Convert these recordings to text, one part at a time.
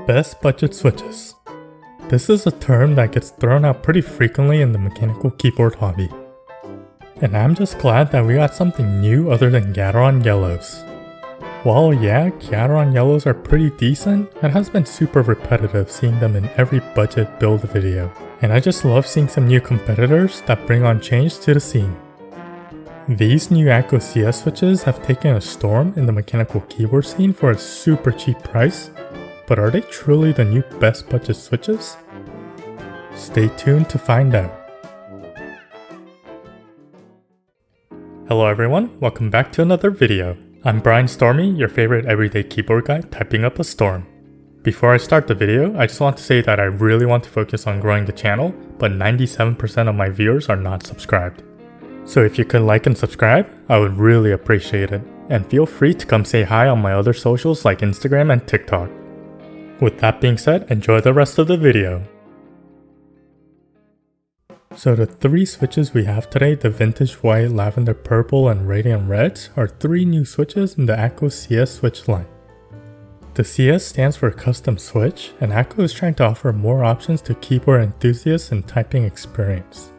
Best budget switches. This is a term that gets thrown out pretty frequently in the mechanical keyboard hobby. And I'm just glad that we got something new other than Gateron yellows. While yeah, Gateron yellows are pretty decent, it has been super repetitive seeing them in every budget build video. And I just love seeing some new competitors that bring on change to the scene. These new Akko CS switches have taken a storm in the mechanical keyboard scene for a super cheap price, but are they truly the new best budget switches? Stay tuned to find out. Hello everyone, welcome back to another video. I'm Brian Stormy, your favorite everyday keyboard guy typing up a storm. Before I start the video, I just want to say that I really want to focus on growing the channel, but 97% of my viewers are not subscribed. So if you could like and subscribe, I would really appreciate it. And feel free to come say hi on my other socials like Instagram and TikTok. With that being said, enjoy the rest of the video. So the three switches we have today, the Vintage White, Lavender Purple, and Radiant Reds, are three new switches in the Akko CS switch line. The CS stands for Custom Switch, and Akko is trying to offer more options to keyboard enthusiasts and typing experience.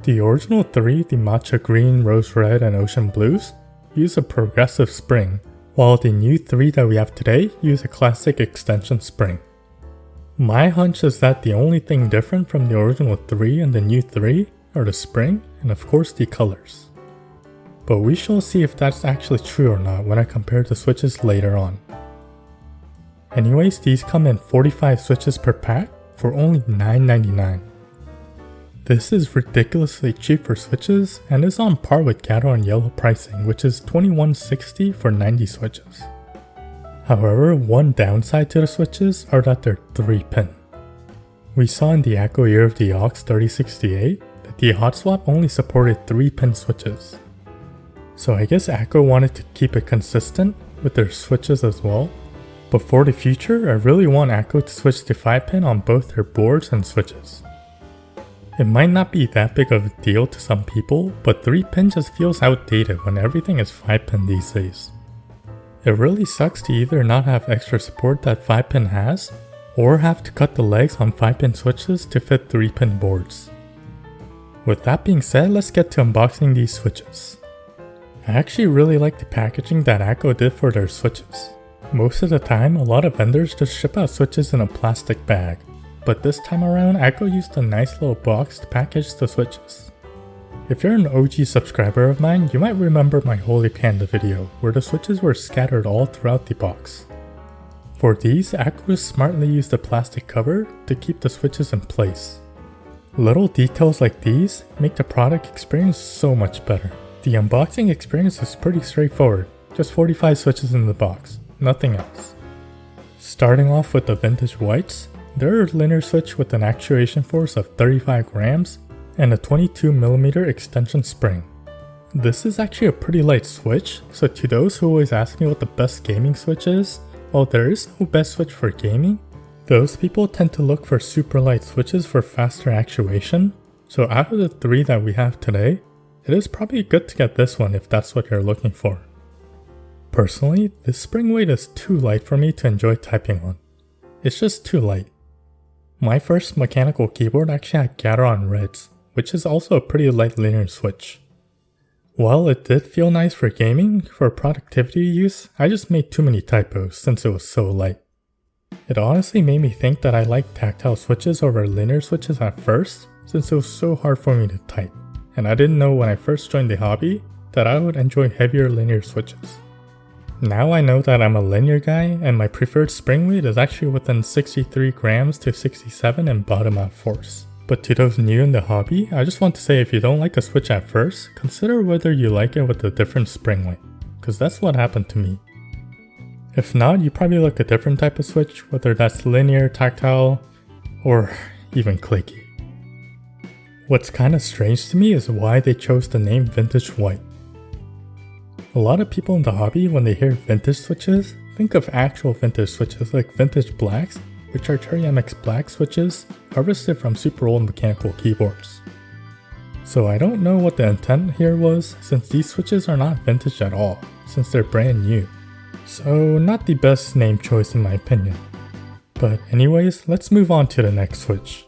The original three, the Matcha Green, Rose Red, and Ocean Blues, use a progressive spring, while the new three that we have today use a classic extension spring. My hunch is that the only thing different from the original 3 and the new 3 are the spring and of course the colors. But we shall see if that's actually true or not when I compare the switches later on. Anyways, these come in 45 switches per pack for only $9.99. This is ridiculously cheap for switches and is on par with Gateron yellow pricing, which is $21.60 for 90 switches. However, one downside to the switches are that they're 3-pin. We saw in the Akko Year of the Ox 3068 that the hot swap only supported 3-pin switches. So I guess Akko wanted to keep it consistent with their switches as well. But for the future, I really want Akko to switch to 5-pin on both their boards and switches. It might not be that big of a deal to some people, but 3-pin just feels outdated when everything is 5-pin these days. It really sucks to either not have extra support that 5-pin has, or have to cut the legs on 5-pin switches to fit 3-pin boards. With that being said, let's get to unboxing these switches. I actually really like the packaging that Akko did for their switches. Most of the time, a lot of vendors just ship out switches in a plastic bag, but this time around, Akko used a nice little box to package the switches. If you're an OG subscriber of mine, you might remember my Holy Panda video, where the switches were scattered all throughout the box. For these, Akko smartly used a plastic cover to keep the switches in place. Little details like these make the product experience so much better. The unboxing experience is pretty straightforward, just 45 switches in the box, nothing else. Starting off with the Vintage Whites, they're a linear switch with an actuation force of 35 grams and a 22mm extension spring. This is actually a pretty light switch, so to those who always ask me what the best gaming switch is, while there is no best switch for gaming, those people tend to look for super light switches for faster actuation, so out of the three that we have today, it is probably good to get this one if that's what you're looking for. Personally, this spring weight is too light for me to enjoy typing on. It's just too light. My first mechanical keyboard actually had Gateron Reds, which is also a pretty light linear switch. While it did feel nice for gaming, for productivity use, I just made too many typos since it was so light. It honestly made me think that I liked tactile switches over linear switches at first, since it was so hard for me to type, and I didn't know when I first joined the hobby that I would enjoy heavier linear switches. Now I know that I'm a linear guy, and my preferred spring weight is actually within 63 grams to 67 in bottom out force. But to those new in the hobby, I just want to say if you don't like a switch at first, consider whether you like it with a different spring weight, because that's what happened to me. If not, you probably like a different type of switch, whether that's linear, tactile, or even clicky. What's kinda strange to me is why they chose the name Vintage White. A lot of people in the hobby, when they hear vintage switches, think of actual vintage switches like Vintage Blacks, which are Cherry MX Black switches harvested from super old mechanical keyboards. So I don't know what the intent here was, since these switches are not vintage at all, since they're brand new. So not the best name choice in my opinion. But anyways, let's move on to the next switch.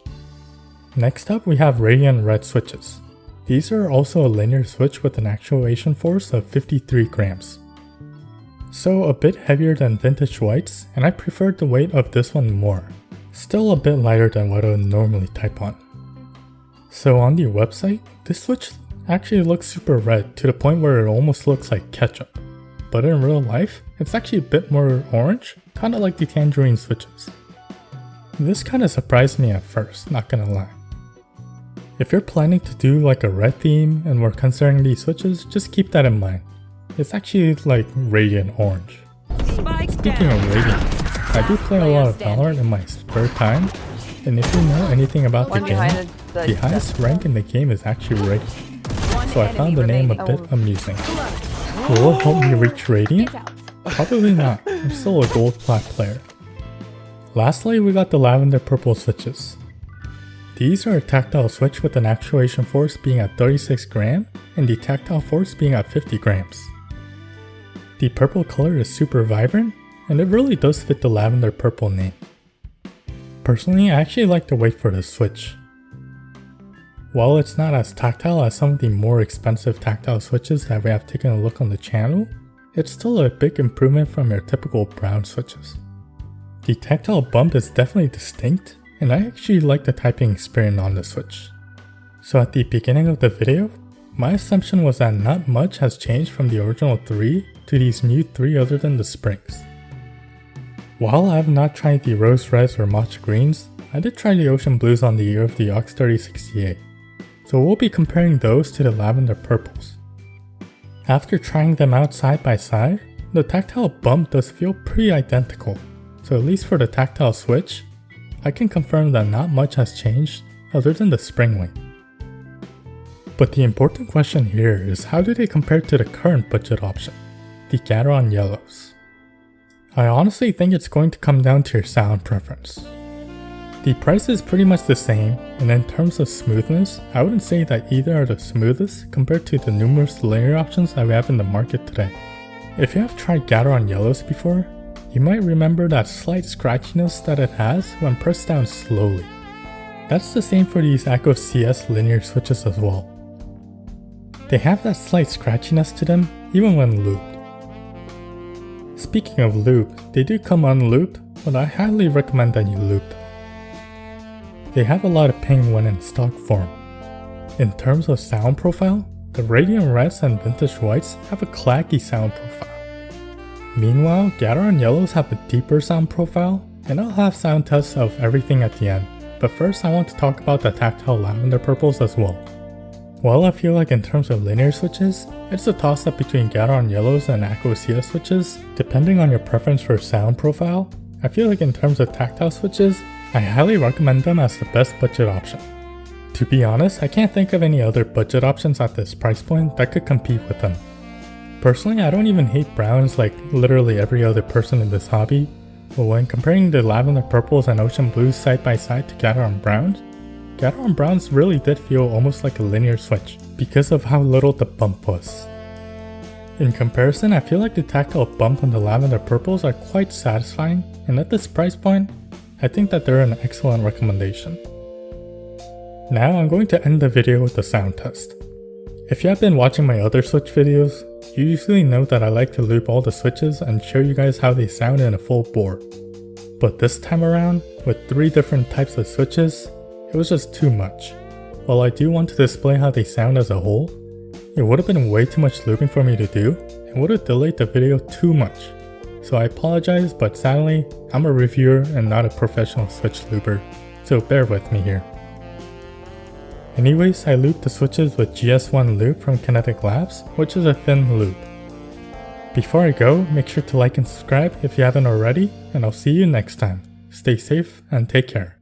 Next up we have Radiant Red switches. These are also a linear switch with an actuation force of 53 grams. So a bit heavier than vintage whites, and I preferred the weight of this one more. Still a bit lighter than what I would normally type on. So on the website, this switch actually looks super red to the point where it almost looks like ketchup. But in real life, it's actually a bit more orange, kinda like the tangerine switches. This kinda surprised me at first, not gonna lie. If you're planning to do like a red theme and we're considering these switches, just keep that in mind. It's actually like radiant orange. Speaking of radiant, I do play a lot of Valorant in my spare time, and if you know anything about the game, the highest rank in the game is actually radiant. So I found the name a bit amusing. Will it help me reach radiant? Probably not, I'm still a gold plat player. Lastly, we got the Lavender Purple switches. These are a tactile switch with an actuation force being at 36 grams and the tactile force being at 50 grams. The purple color is super vibrant and it really does fit the Lavender Purple name. Personally, I actually like the weight for this switch. While it's not as tactile as some of the more expensive tactile switches that we have taken a look on the channel, it's still a big improvement from your typical brown switches. The tactile bump is definitely distinct, and I actually like the typing experience on the switch. So at the beginning of the video, my assumption was that not much has changed from the original 3 to these new 3 other than the springs. While I have not tried the rose reds or matcha greens, I did try the ocean blues on the year of the Ox 3068, so we'll be comparing those to the lavender purples. After trying them out side by side, the tactile bump does feel pretty identical, so at least for the tactile switch, I can confirm that not much has changed other than the spring weight. But the important question here is how do they compare to the current budget option, the Gateron yellows? I honestly think it's going to come down to your sound preference. The price is pretty much the same, and in terms of smoothness, I wouldn't say that either are the smoothest compared to the numerous linear options that we have in the market today. If you have tried Gateron yellows before, you might remember that slight scratchiness that it has when pressed down slowly. That's the same for these Akko CS linear switches as well. They have that slight scratchiness to them even when looped. Speaking of looped, they do come unlooped, but I highly recommend that you loop them. They have a lot of ping when in stock form. In terms of sound profile, the Radiant Reds and Vintage Whites have a clacky sound profile. Meanwhile, Gateron Yellows have a deeper sound profile, and I'll have sound tests of everything at the end, but first I want to talk about the tactile Lavender Purples as well. While I feel like in terms of linear switches, it's a toss up between Gateron Yellows and Akko CS switches, depending on your preference for sound profile. I feel like in terms of tactile switches, I highly recommend them as the best budget option. To be honest, I can't think of any other budget options at this price point that could compete with them. Personally, I don't even hate browns like literally every other person in this hobby, but when comparing the Lavender Purples and Ocean Blues side by side to Gateron Browns really did feel almost like a linear switch because of how little the bump was. In comparison, I feel like the tactile bump on the Lavender Purples are quite satisfying, and at this price point, I think that they're an excellent recommendation. Now I'm going to end the video with a sound test. If you have been watching my other switch videos, you usually know that I like to loop all the switches and show you guys how they sound in a full bore. But this time around, with 3 different types of switches, it was just too much. While I do want to display how they sound as a whole, it would have been way too much looping for me to do and would have delayed the video too much. So I apologize, but sadly, I'm a reviewer and not a professional switch looper, so bear with me here. Anyways, I looped the switches with GS1 Loop from Kinetic Labs, which is a thin loop. Before I go, make sure to like and subscribe if you haven't already, and I'll see you next time. Stay safe and take care.